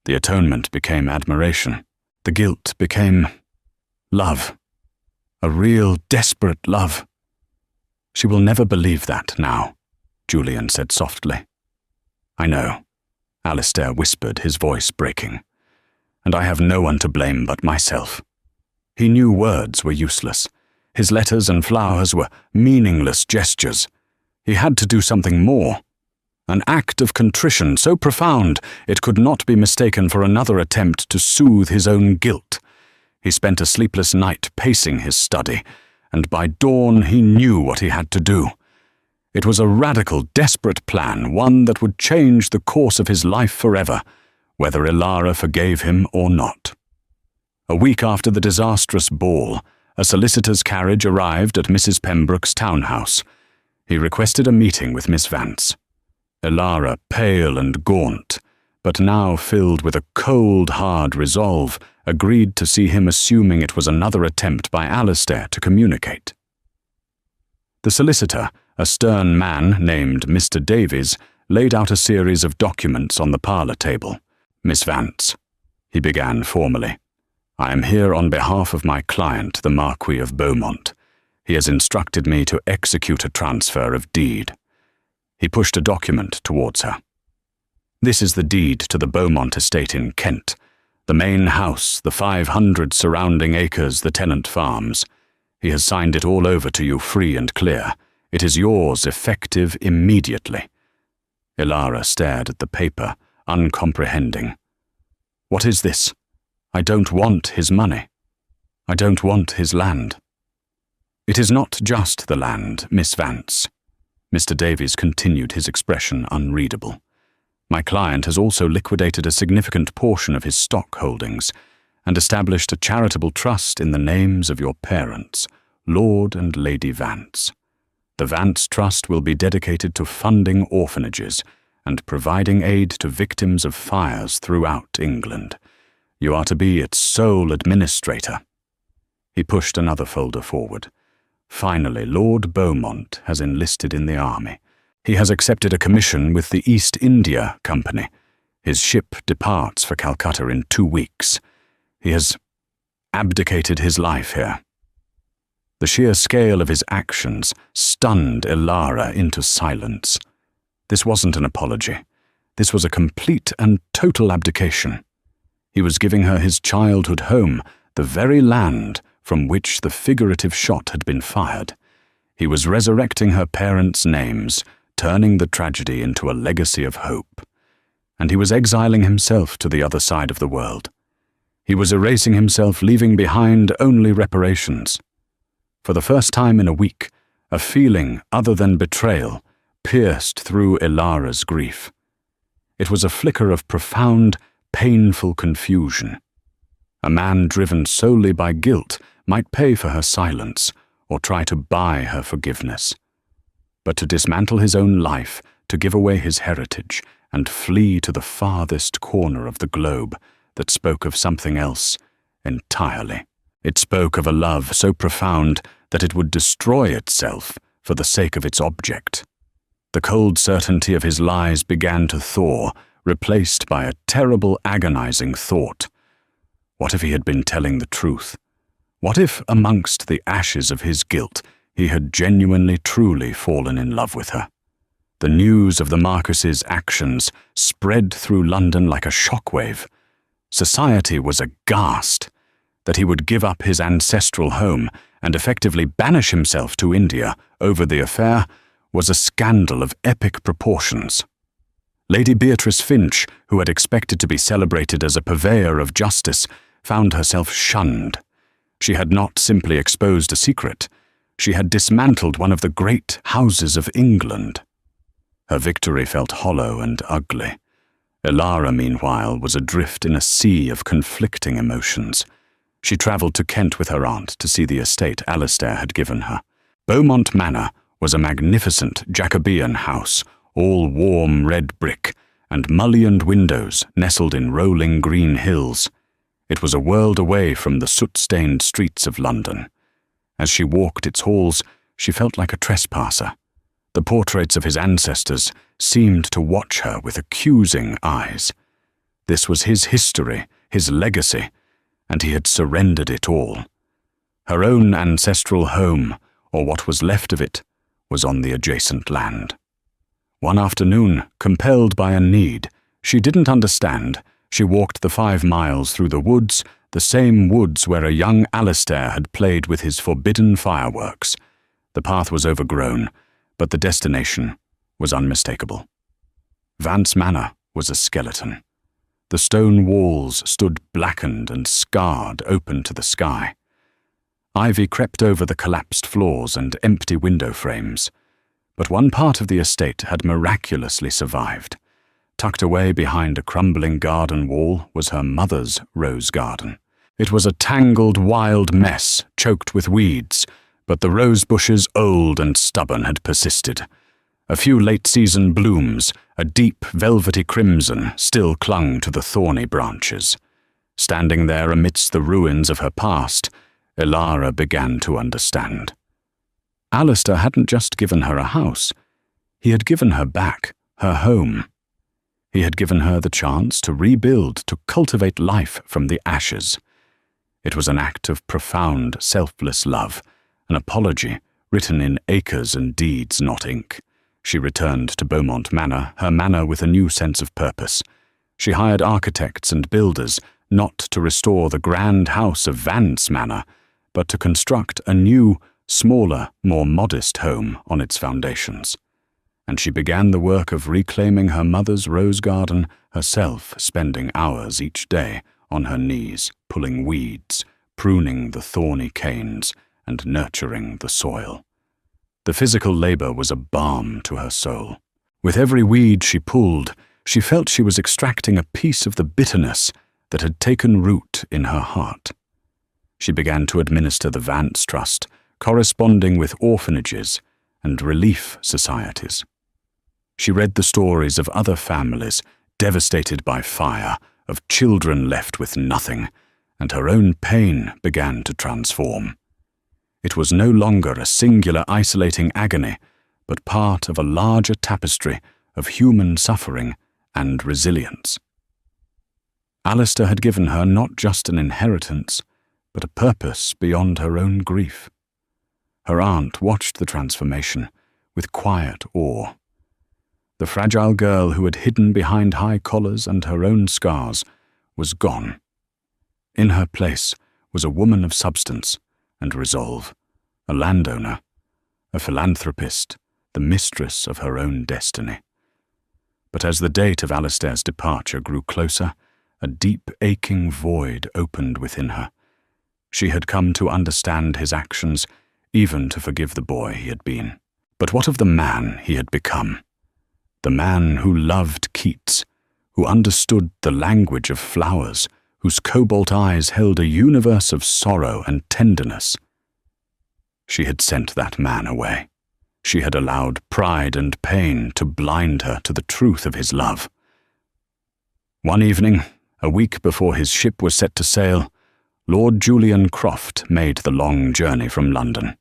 The atonement became admiration. The guilt became love. A real, desperate love." "She will never believe that now," Julian said softly. "I know," Alistair whispered, his voice breaking. "And I have no one to blame but myself." He knew words were useless. His letters and flowers were meaningless gestures. He had to do something more. An act of contrition so profound it could not be mistaken for another attempt to soothe his own guilt. He spent a sleepless night pacing his study, and by dawn he knew what he had to do. It was a radical, desperate plan, one that would change the course of his life forever, whether Elara forgave him or not. A week after the disastrous ball, a solicitor's carriage arrived at Mrs. Pembroke's townhouse. He requested a meeting with Miss Vance. Elara, pale and gaunt, but now filled with a cold, hard resolve, agreed to see him, assuming it was another attempt by Alastair to communicate. The solicitor, a stern man named Mr. Davies, laid out a series of documents on the parlour table. "Miss Vance," he began formally, "I am here on behalf of my client, the Marquis of Beaumont. He has instructed me to execute a transfer of deed." He pushed a document towards her. "This is the deed to the Beaumont estate in Kent, the main house, the 500 surrounding acres, the tenant farms. He has signed it all over to you free and clear. It is yours, effective immediately." Ilara stared at the paper, uncomprehending. "What is this? I don't want his money. I don't want his land." "It is not just the land, Miss Vance." Mr. Davies continued, his expression unreadable. "My client has also liquidated a significant portion of his stock holdings and established a charitable trust in the names of your parents, Lord and Lady Vance. The Vance Trust will be dedicated to funding orphanages and providing aid to victims of fires throughout England. You are to be its sole administrator." He pushed another folder forward. "Finally, Lord Beaumont has enlisted in the army. He has accepted a commission with the East India Company. His ship departs for Calcutta in 2 weeks. He has abdicated his life here." The sheer scale of his actions stunned Ilara into silence. This wasn't an apology. This was a complete and total abdication. He was giving her his childhood home, the very land from which the figurative shot had been fired. He was resurrecting her parents' names, turning the tragedy into a legacy of hope. And he was exiling himself to the other side of the world. He was erasing himself, leaving behind only reparations. For the first time in a week, a feeling other than betrayal pierced through Ilara's grief. It was a flicker of profound, painful confusion. A man driven solely by guilt might pay for her silence or try to buy her forgiveness. But to dismantle his own life, to give away his heritage, and flee to the farthest corner of the globe that spoke of something else entirely. It spoke of a love so profound that it would destroy itself for the sake of its object. The cold certainty of his lies began to thaw, replaced by a terrible, agonizing thought. What if he had been telling the truth? What if, amongst the ashes of his guilt, he had genuinely, truly fallen in love with her? The news of the Marquis's actions spread through London like a shockwave. Society was aghast. That he would give up his ancestral home and effectively banish himself to India over the affair was a scandal of epic proportions. Lady Beatrice Finch, who had expected to be celebrated as a purveyor of justice, found herself shunned. She had not simply exposed a secret. She had dismantled one of the great houses of England. Her victory felt hollow and ugly. Ilara, meanwhile, was adrift in a sea of conflicting emotions. She travelled to Kent with her aunt to see the estate Alastair had given her. Beaumont Manor was a magnificent Jacobean house, all warm red brick, and mullioned windows nestled in rolling green hills. It was a world away from the soot-stained streets of London. As she walked its halls, she felt like a trespasser. The portraits of his ancestors seemed to watch her with accusing eyes. This was his history, his legacy, and he had surrendered it all. Her own ancestral home, or what was left of it, was on the adjacent land. One afternoon, compelled by a need she didn't understand, she walked the 5 miles through the woods, the same woods where a young Alastair had played with his forbidden fireworks. The path was overgrown, but the destination was unmistakable. Vance Manor was a skeleton. The stone walls stood blackened and scarred open to the sky. Ivy crept over the collapsed floors and empty window frames. But one part of the estate had miraculously survived. Tucked away behind a crumbling garden wall was her mother's rose garden. It was a tangled, wild mess, choked with weeds, but the rose bushes, old and stubborn, had persisted. A few late-season blooms, a deep velvety crimson, still clung to the thorny branches. Standing there amidst the ruins of her past, Elara began to understand. Alistair hadn't just given her a house. He had given her back her home. He had given her the chance to rebuild, to cultivate life from the ashes. It was an act of profound, selfless love, an apology written in acres and deeds, not ink. She returned to Beaumont Manor, her manor with a new sense of purpose. She hired architects and builders, not to restore the grand house of Vance Manor, but to construct a new, smaller, more modest home on its foundations. And she began the work of reclaiming her mother's rose garden, herself spending hours each day on her knees, pulling weeds, pruning the thorny canes, and nurturing the soil. The physical labor was a balm to her soul. With every weed she pulled, she felt she was extracting a piece of the bitterness that had taken root in her heart. She began to administer the Vance Trust, corresponding with orphanages and relief societies. She read the stories of other families devastated by fire, of children left with nothing, and her own pain began to transform. It was no longer a singular isolating agony, but part of a larger tapestry of human suffering and resilience. Alistair had given her not just an inheritance, but a purpose beyond her own grief. Her aunt watched the transformation with quiet awe. The fragile girl who had hidden behind high collars and her own scars was gone. In her place was a woman of substance and resolve, a landowner, a philanthropist, the mistress of her own destiny. But as the date of Alistair's departure grew closer, a deep aching void opened within her. She had come to understand his actions, even to forgive the boy he had been. But what of the man he had become? The man who loved Keats, who understood the language of flowers, whose cobalt eyes held a universe of sorrow and tenderness. She had sent that man away. She had allowed pride and pain to blind her to the truth of his love. One evening, a week before his ship was set to sail, Lord Julian Croft made the long journey from London.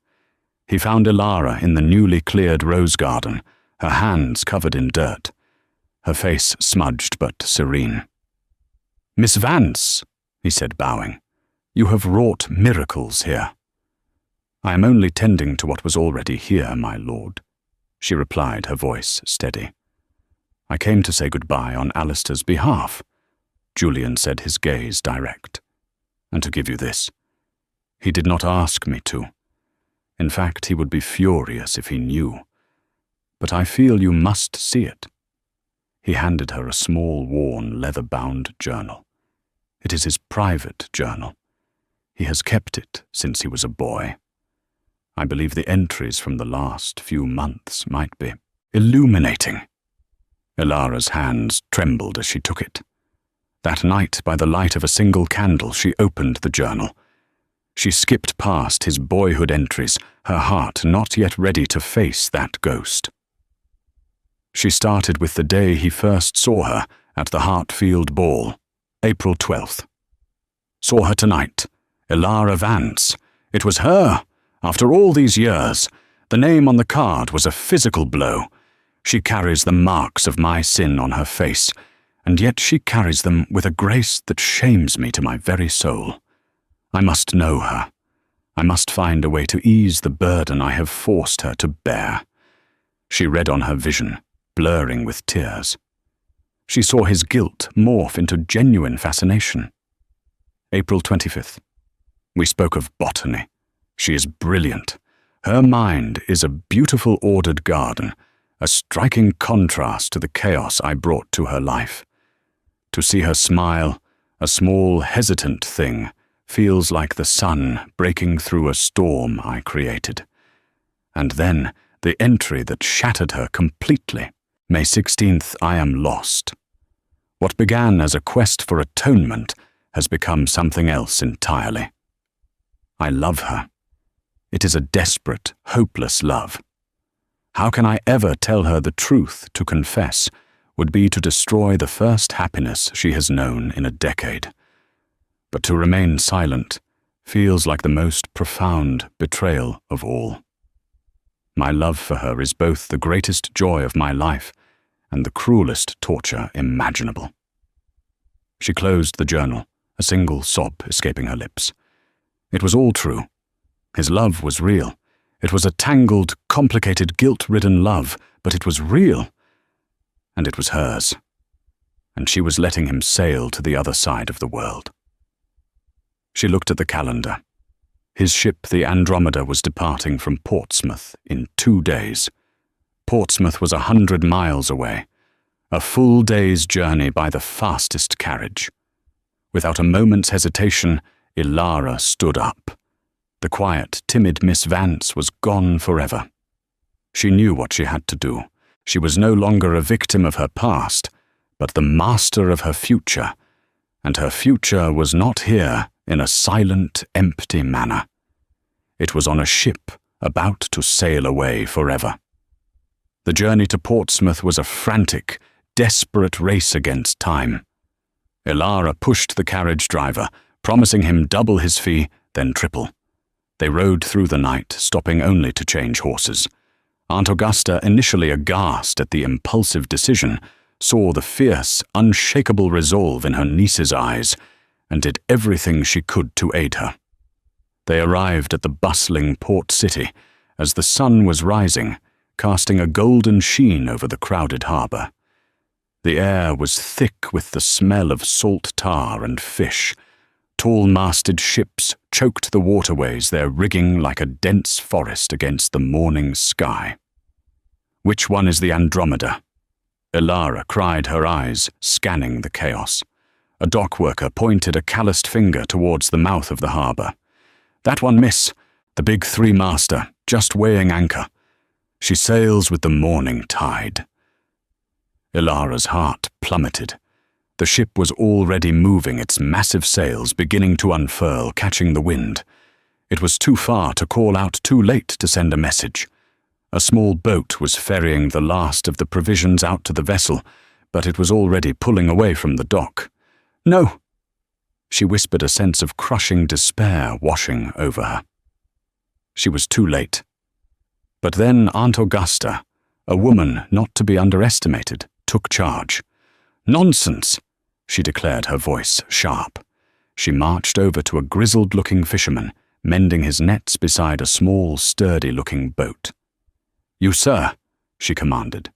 He found Elara in the newly cleared rose garden, her hands covered in dirt, her face smudged but serene. "Miss Vance," he said, bowing, "you have wrought miracles here." "I am only tending to what was already here, my lord," she replied, her voice steady. "I came to say goodbye on Alistair's behalf," Julian said, his gaze direct. "And to give you this. He did not ask me to. In fact, he would be furious if he knew. But I feel you must see it." He handed her a small, worn, leather-bound journal. It is his private journal. He has kept it since he was a boy. I believe the entries from the last few months might be illuminating. Elara's hands trembled as she took it. That night, by the light of a single candle, she opened the journal. She skipped past his boyhood entries, her heart not yet ready to face that ghost. She started with the day he first saw her at the Hartfield ball, April 12th. Saw her tonight, Elara Vance. It was her, after all these years. The name on the card was a physical blow. She carries the marks of my sin on her face, and yet she carries them with a grace that shames me to my very soul. I must know her. I must find a way to ease the burden I have forced her to bear. She read on her vision, blurring with tears. She saw his guilt morph into genuine fascination. April 25th. We spoke of botany. She is brilliant. Her mind is a beautiful ordered garden, a striking contrast to the chaos I brought to her life. To see her smile, a small, hesitant thing, feels like the sun breaking through a storm I created. And then the entry that shattered her completely. May 16th, I am lost. What began as a quest for atonement has become something else entirely. I love her. It is a desperate, hopeless love. How can I ever tell her the truth to confess would be to destroy the first happiness she has known in a decade. But to remain silent feels like the most profound betrayal of all. My love for her is both the greatest joy of my life and the cruelest torture imaginable. She closed the journal, a single sob escaping her lips. It was all true. His love was real. It was a tangled, complicated, guilt-ridden love, but it was real. And it was hers. And she was letting him sail to the other side of the world. She looked at the calendar. His ship, the Andromeda, was departing from Portsmouth in 2 days. Portsmouth was 100 miles away, a full day's journey by the fastest carriage. Without a moment's hesitation, Ilara stood up. The quiet, timid Miss Vance was gone forever. She knew what she had to do. She was no longer a victim of her past, but the master of her future, and her future was not here in a silent, empty manner. It was on a ship about to sail away forever. The journey to Portsmouth was a frantic, desperate race against time. Ilara pushed the carriage driver, promising him double his fee, then triple. They rode through the night, stopping only to change horses. Aunt Augusta, initially aghast at the impulsive decision, saw the fierce, unshakable resolve in her niece's eyes and did everything she could to aid her. They arrived at the bustling port city as the sun was rising, casting a golden sheen over the crowded harbour. The air was thick with the smell of salt tar and fish. Tall-masted ships choked the waterways, their rigging like a dense forest against the morning sky. "Which one is the Andromeda?" Ilara cried, her eyes scanning the chaos. A dock worker pointed a calloused finger towards the mouth of the harbour. "That one, miss. The big three-master, just weighing anchor. She sails with the morning tide." Ilara's heart plummeted. The ship was already moving, its massive sails beginning to unfurl, catching the wind. It was too far to call out, too late to send a message. A small boat was ferrying the last of the provisions out to the vessel, but it was already pulling away from the dock. "No!" She whispered, a sense of crushing despair washing over her. She was too late. But then Aunt Augusta, a woman not to be underestimated, took charge. "Nonsense!" she declared, her voice sharp. She marched over to a grizzled-looking fisherman, mending his nets beside a small, sturdy-looking boat. "You, sir," she commanded.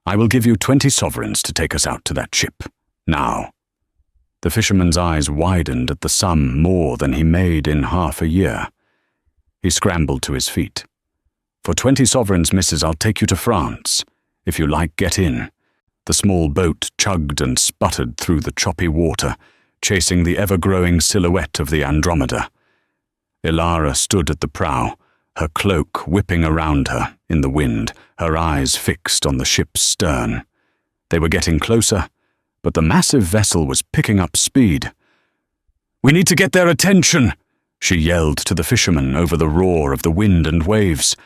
"I will give you 20 sovereigns to take us out to that ship. Now." The fisherman's eyes widened at the sum more than he made in half a year. He scrambled to his feet. "For 20 sovereigns, missus, I'll take you to France. If you like, get in." The small boat chugged and sputtered through the choppy water, chasing the ever-growing silhouette of the Andromeda. Ilara stood at the prow, her cloak whipping around her in the wind, her eyes fixed on the ship's stern. They were getting closer, but the massive vessel was picking up speed. "We need to get their attention!" she yelled to the fisherman over the roar of the wind and waves.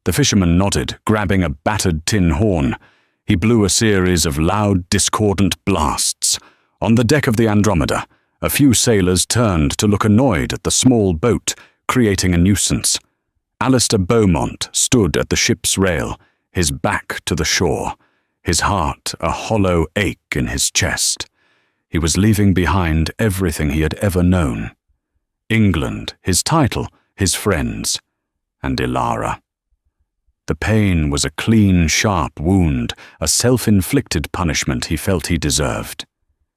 The fisherman nodded, grabbing a battered tin horn. He blew a series of loud, discordant blasts. On the deck of the Andromeda, a few sailors turned to look annoyed at the small boat, creating a nuisance. Alistair Beaumont stood at the ship's rail, his back to the shore, his heart a hollow ache in his chest. He was leaving behind everything he had ever known. England, his title, his friends, and Ilara. The pain was a clean, sharp wound, a self-inflicted punishment he felt he deserved.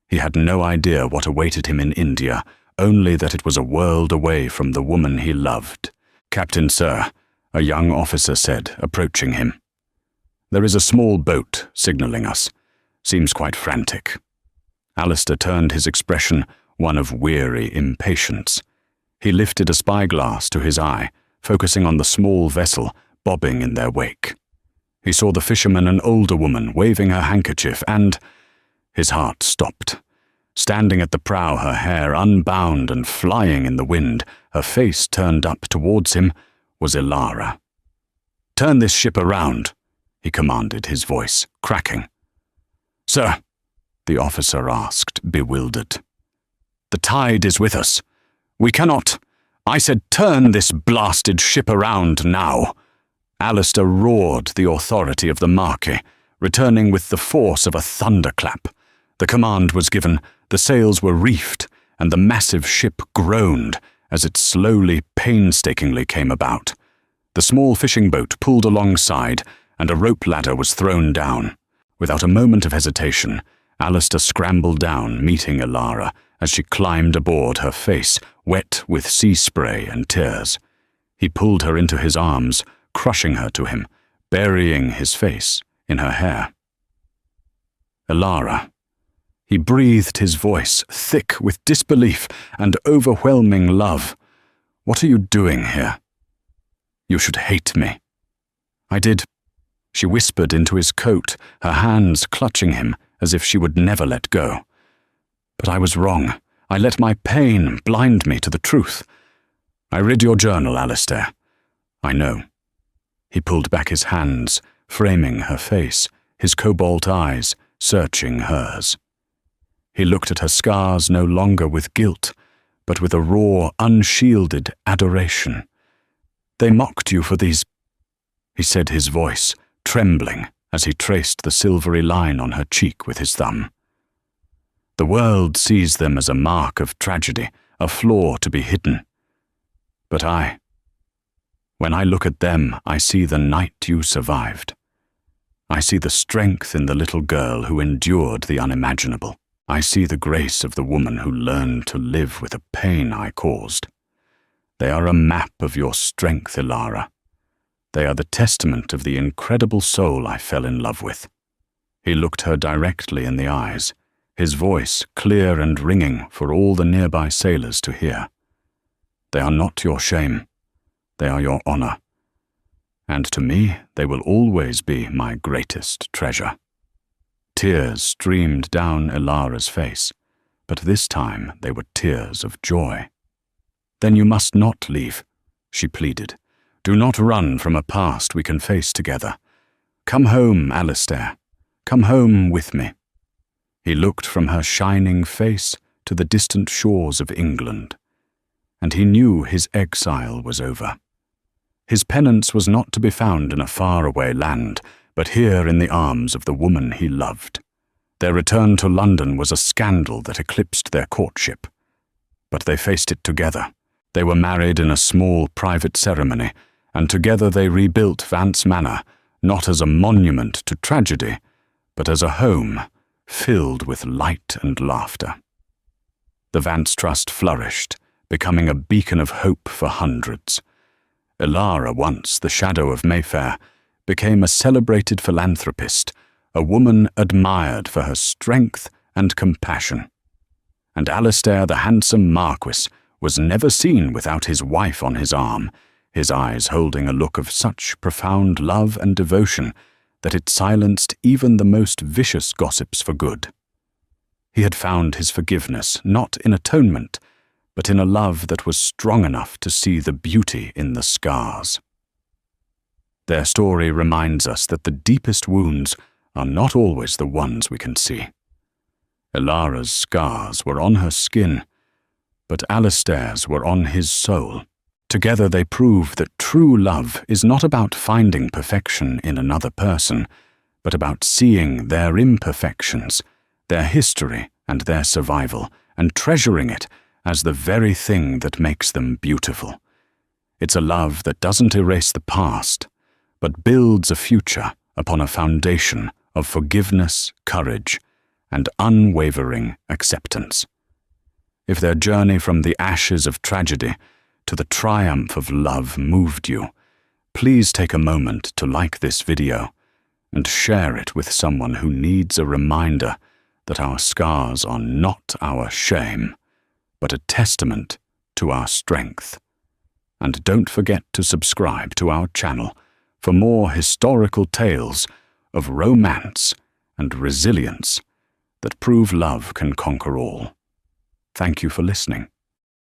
He had no idea what awaited him in India, only that it was a world away from the woman he loved. "Captain, sir," a young officer said, approaching him. "There is a small boat signaling us. Seems quite frantic." Alistair turned his expression one of weary impatience. He lifted a spyglass to his eye, focusing on the small vessel bobbing in their wake. He saw the fisherman, an older woman, waving her handkerchief, and his heart stopped. Standing at the prow, her hair unbound and flying in the wind, her face turned up towards him, was Ilara. "Turn this ship around," he commanded, his voice cracking. "Sir," the officer asked, bewildered. "The tide is with us. We cannot— I said turn this blasted ship around now." Alistair roared the authority of the Marquis, returning with the force of a thunderclap. The command was given, the sails were reefed, and the massive ship groaned as it slowly, painstakingly came about. The small fishing boat pulled alongside, and a rope ladder was thrown down. Without a moment of hesitation, Alistair scrambled down, meeting Elara as she climbed aboard, her face wet with sea spray and tears. He pulled her into his arms, crushing her to him, burying his face in her hair. "Elara." He breathed, his voice thick with disbelief and overwhelming love. "What are you doing here? You should hate me." "I did." She whispered into his coat, her hands clutching him as if she would never let go. "But I was wrong. I let my pain blind me to the truth. I read your journal, Alistair. I know." He pulled back his hands, framing her face, his cobalt eyes searching hers. He looked at her scars no longer with guilt, but with a raw, unshielded adoration. "They mocked you for these," he said, his voice trembling as he traced the silvery line on her cheek with his thumb. "The world sees them as a mark of tragedy, a flaw to be hidden. But when I look at them, I see the night you survived. I see the strength in the little girl who endured the unimaginable. I see the grace of the woman who learned to live with the pain I caused. They are a map of your strength, Elara. They are the testament of the incredible soul I fell in love with." He looked her directly in the eyes, his voice clear and ringing for all the nearby sailors to hear. "They are not your shame. They are your honor. And to me, they will always be my greatest treasure." Tears streamed down Elara's face, but this time they were tears of joy. "Then you must not leave," she pleaded. "Do not run from a past we can face together. Come home, Alistair. Come home with me." He looked from her shining face to the distant shores of England, and he knew his exile was over. His penance was not to be found in a faraway land, but here in the arms of the woman he loved. Their return to London was a scandal that eclipsed their courtship. But they faced it together. They were married in a small private ceremony, and together they rebuilt Vance Manor, not as a monument to tragedy, but as a home filled with light and laughter. The Vance Trust flourished, becoming a beacon of hope for hundreds. Elara, once the shadow of Mayfair, became a celebrated philanthropist, a woman admired for her strength and compassion. And Alistair, the handsome Marquis, was never seen without his wife on his arm, his eyes holding a look of such profound love and devotion that it silenced even the most vicious gossips for good. He had found his forgiveness not in atonement, but in a love that was strong enough to see the beauty in the scars. Their story reminds us that the deepest wounds are not always the ones we can see. Elara's scars were on her skin, but Alistair's were on his soul. Together they prove that true love is not about finding perfection in another person, but about seeing their imperfections, their history and their survival, and treasuring it as the very thing that makes them beautiful. It's a love that doesn't erase the past, but builds a future upon a foundation of forgiveness, courage, and unwavering acceptance. If their journey from the ashes of tragedy to the triumph of love moved you, please take a moment to like this video and share it with someone who needs a reminder that our scars are not our shame, but a testament to our strength. And don't forget to subscribe to our channel for more historical tales of romance and resilience that prove love can conquer all. Thank you for listening.